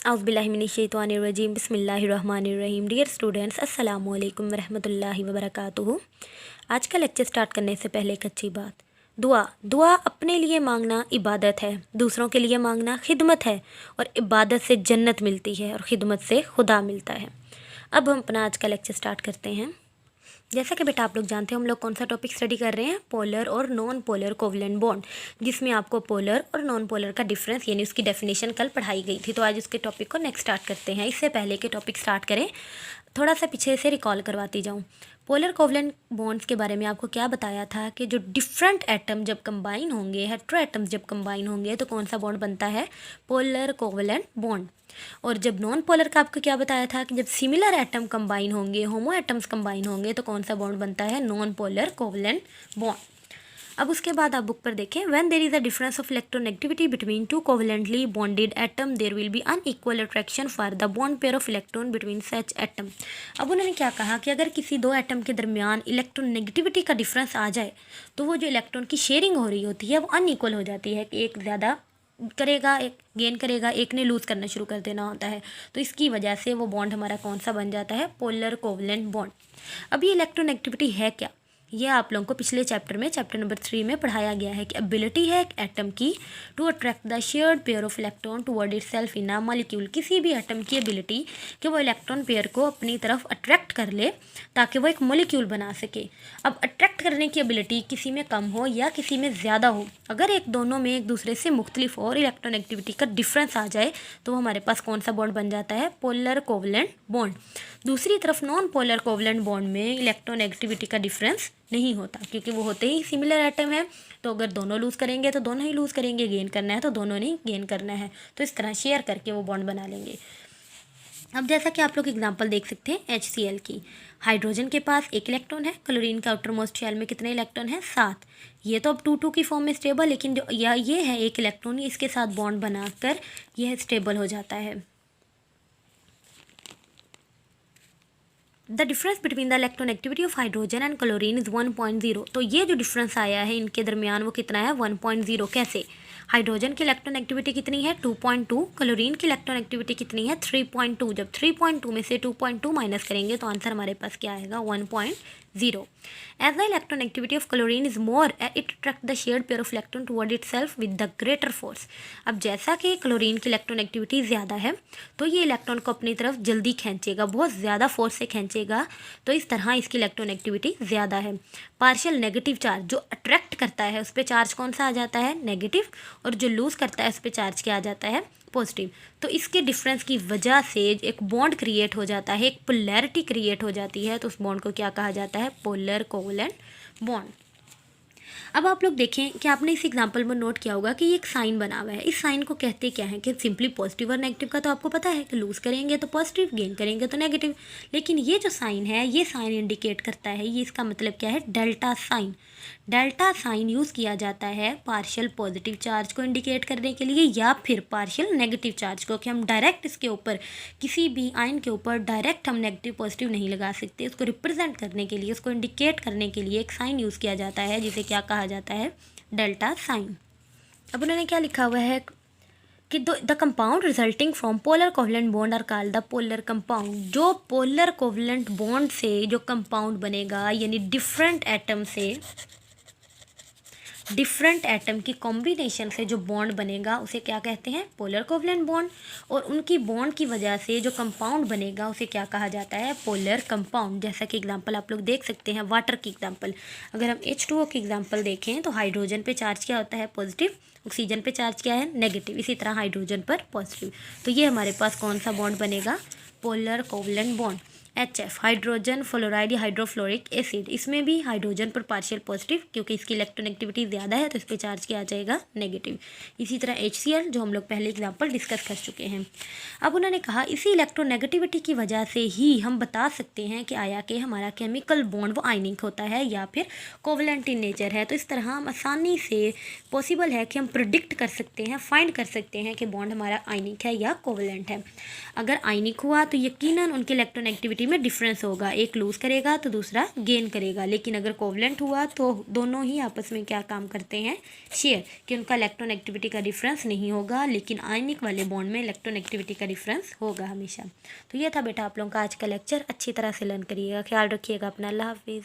औज़ुबिल्लाहिमिनश्शैतानिर्रजीम बिस्मिल्लाहिर्रहमानिर्रहीम। Dear students, अस्सलामु अलैकुम वरहमतुल्लाहि वबरकातुहू। आज का लेक्चर स्टार्ट करने से पहले एक अच्छी बात, दुआ अपने लिए मांगना इबादत है, दूसरों के लिए मांगना खिदमत है, और इबादत से जन्नत मिलती है और ख़िदमत से खुदा मिलता है। अब हम अपना आज का लेक्चर स्टार्ट करते हैं। जैसा कि बेटा आप लोग जानते हैं, हम लोग कौन सा टॉपिक स्टडी कर रहे हैं, पोलर और नॉन पोलर कोवलेंट बॉन्ड, जिसमें आपको पोलर और नॉन पोलर का डिफरेंस यानी उसकी डेफिनेशन कल पढ़ाई गई थी। तो आज उसके टॉपिक को नेक्स्ट स्टार्ट करते हैं। इससे पहले के टॉपिक स्टार्ट करें, थोड़ा सा पीछे से रिकॉल करवाती जाऊँ। पोलर कोवलेंट बॉन्ड्स के बारे में आपको क्या बताया था कि जो डिफरेंट एटम जब कंबाइन होंगे, हेट्रो एटम्स जब कंबाइन होंगे तो कौन सा बॉन्ड बनता है, पोलर कोवलेंट बॉन्ड। और जब नॉन पोलर का आपको क्या बताया था कि जब सिमिलर एटम कंबाइन होंगे, होमो एटम्स कंबाइन होंगे तो कौन सा बॉन्ड बनता है, नॉन पोलर कोवलेंट बॉन्ड। अब उसके बाद आप बुक पर देखें, when there is a difference of electronegativity between two covalently bonded atom there will be unequal attraction for the bond pair of electron between such atom. अब उन्होंने क्या कहा कि अगर किसी दो एटम के दरमियान इलेक्ट्रोनेगेटिविटी का डिफरेंस आ जाए तो वो जो इलेक्ट्रॉन की शेयरिंग हो रही होती है वो अनइक्वल हो जाती है, कि एक ज़्यादा करेगा, एक गेन करेगा, एक ने लूज़ करना शुरू कर देना होता है। तो इसकी वजह से वो बॉन्ड हमारा कौन सा बन जाता है, पोलर कोवलेंट बॉन्ड। अब ये इलेक्ट्रोनेगेटिविटी है क्या, ये आप लोगों को पिछले चैप्टर में, चैप्टर नंबर 3 में पढ़ाया गया है कि एबिलिटी है एक एटम की to attract the shared pair of electron toward itself in a molecule. किसी भी एटम की एबिलिटी कि वो इलेक्ट्रॉन पेयर को अपनी तरफ अट्रैक्ट कर ले ताकि वो एक मॉलिक्यूल बना सके। अब अट्रैक्ट करने की एबिलिटी किसी में कम हो या किसी में ज़्यादा हो, अगर एक दोनों में एक दूसरे से मुख्तलिफ और इलेक्ट्रोनेगेटिविटी का डिफरेंस आ जाए तो हमारे पास कौन सा बॉन्ड बन जाता है, पोलर कोवलेंट बॉन्ड। दूसरी तरफ नॉन पोलर कोवलेंट बॉन्ड में इलेक्ट्रोनेगेटिविटी का डिफरेंस नहीं होता, क्योंकि वो होते ही सिमिलर एटम है। तो अगर दोनों लूज़ करेंगे तो दोनों ही लूज़ करेंगे, गेन करना है तो दोनों ने गेन करना है, तो इस तरह शेयर करके वो बॉन्ड बना लेंगे। अब जैसा कि आप लोग एग्जांपल देख सकते हैं HCl की, हाइड्रोजन के पास एक इलेक्ट्रॉन है, क्लोरीन का आउटर मोस्ट शेल में कितने इलेक्ट्रॉन है, 7। ये तो अब 2-2 की फॉर्म में स्टेबल, लेकिन जो ये है एक इलेक्ट्रॉन, इसके साथ बॉन्ड बनाकर यह स्टेबल हो जाता है। The difference between the electronegativity of hydrogen and chlorine is 1.0। तो ये जो डिफरेंस आया है इनके दरमियान वो कितना है, 1.0। कैसे, हाइड्रोजन की इलेक्ट्रोनेगेटिविटी कितनी है, 2.2, क्लोरीन की इलेक्ट्रोनेगेटिविटी कितनी है, 3.2। जब 3.2 में से 2.2 माइनस करेंगे तो आंसर हमारे पास क्या आएगा, 1.0। As the electronegativity of chlorine is more, it attract the shared pair of electron toward itself with the greater force. अब जैसा कि क्लोरीन की इलेक्ट्रोनेगेटिविटी ज़्यादा है तो ये इलेक्ट्रॉन को अपनी तरफ जल्दी खींचेगा, बहुत ज़्यादा फोर्स से खींचेगा, तो इस तरह इसकी इलेक्ट्रोनेगेटिविटी ज़्यादा है। पार्शियल नेगेटिव चार्ज, जो अट्रैक्ट करता है उस पर चार्ज कौन सा आ जाता है, नेगेटिव, और जो लूज़ करता है उस पर चार्ज क्या आ जाता है, पॉजिटिव। तो इसके डिफरेंस की वजह से एक बॉन्ड क्रिएट हो जाता है, एक पोलैरिटी क्रिएट हो जाती है, तो उस बॉन्ड को क्या कहा जाता है, पोलर कोवलेंट बॉन्ड। अब आप लोग देखें कि आपने इस एग्जांपल में नोट किया होगा कि ये एक साइन बना हुआ है। इस साइन को कहते क्या है कि सिंपली पॉजिटिव और नेगेटिव का तो आपको पता है कि लूज़ करेंगे तो पॉजिटिव, गेन करेंगे तो नेगेटिव। लेकिन ये जो साइन है, ये साइन इंडिकेट करता है, ये इसका मतलब क्या है, delta sign. Delta sign use किया जाता है पार्शियल पॉजिटिव चार्ज को इंडिकेट करने के लिए या फिर पार्शियल नेगेटिव चार्ज को, कि हम डायरेक्ट इसके ऊपर किसी भी आयन के ऊपर डायरेक्ट हम नेगेटिव पॉजिटिव नहीं लगा सकते। उसको रिप्रेजेंट करने के लिए, उसको इंडिकेट करने के लिए एक साइन यूज़ किया जाता है जिसे क्या कहा जाता है, डेल्टा साइन। अब उन्होंने क्या लिखा हुआ है कि the compound resulting from polar covalent bond are called the polar compound. जो पोलर कोवलेंट बॉन्ड से जो कंपाउंड बनेगा, यानी डिफरेंट एटम से, डिफरेंट एटम की कॉम्बिनेशन से जो बॉन्ड बनेगा उसे क्या कहते हैं, पोलर कोवलेंट बॉन्ड। और उनकी बॉन्ड की वजह से जो कंपाउंड बनेगा उसे क्या कहा जाता है, पोलर कंपाउंड। जैसा कि एग्जांपल आप लोग देख सकते हैं, वाटर की एग्जांपल, अगर हम H2O की एग्जांपल देखें तो हाइड्रोजन पे चार्ज क्या होता है, पॉजिटिव, ऑक्सीजन पे चार्ज क्या है, नेगेटिव, इसी तरह हाइड्रोजन पर पॉजिटिव। तो ये हमारे पास कौन सा बॉन्ड बनेगा, polar covalent bond. HF, hydrogen fluoride या हाइड्रोफ्लोरिक एसिड, इसमें भी हाइड्रोजन पर पार्शियल पॉजिटिव, क्योंकि इसकी इलेक्ट्रोनेगेटिविटी ज़्यादा है तो इस पर चार्ज किया जाएगा नेगेटिव। इसी तरह HCl, जो हम लोग पहले एग्जांपल डिस्कस कर चुके हैं। अब उन्होंने कहा इसी इलेक्ट्रोनेगेटिविटी की वजह से ही हम बता सकते हैं कि आया कि हमारा केमिकल बॉन्ड वो आयनिक होता है या फिर कोवलेंट इन नेचर है। तो इस तरह हम आसानी से पॉसिबल है कि हम प्रिडिक्ट कर सकते हैं, फाइंड कर सकते हैं कि बॉन्ड हमारा आयनिक है या कोवलेंट है। अगर आयनिक हुआ तो यकीनन उनकी इलेक्ट्रोनेगेटिविटी एक्टिविटी में डिफरेंस होगा, एक लूज़ करेगा तो दूसरा गेन करेगा। लेकिन अगर कोवलेंट हुआ तो दोनों ही आपस में क्या काम करते हैं, शेयर, कि उनका इलेक्ट्रॉन एक्टिविटी का डिफरेंस नहीं होगा, लेकिन आयनिक वाले बॉन्ड में इलेक्ट्रॉन एक्टिविटी का डिफरेंस होगा हमेशा। तो ये था बेटा आप लोगों का आज का लेक्चर, अच्छी तरह से लर्न करिएगा, ख्याल रखिएगा अपना। अल्लाह हाफिज़।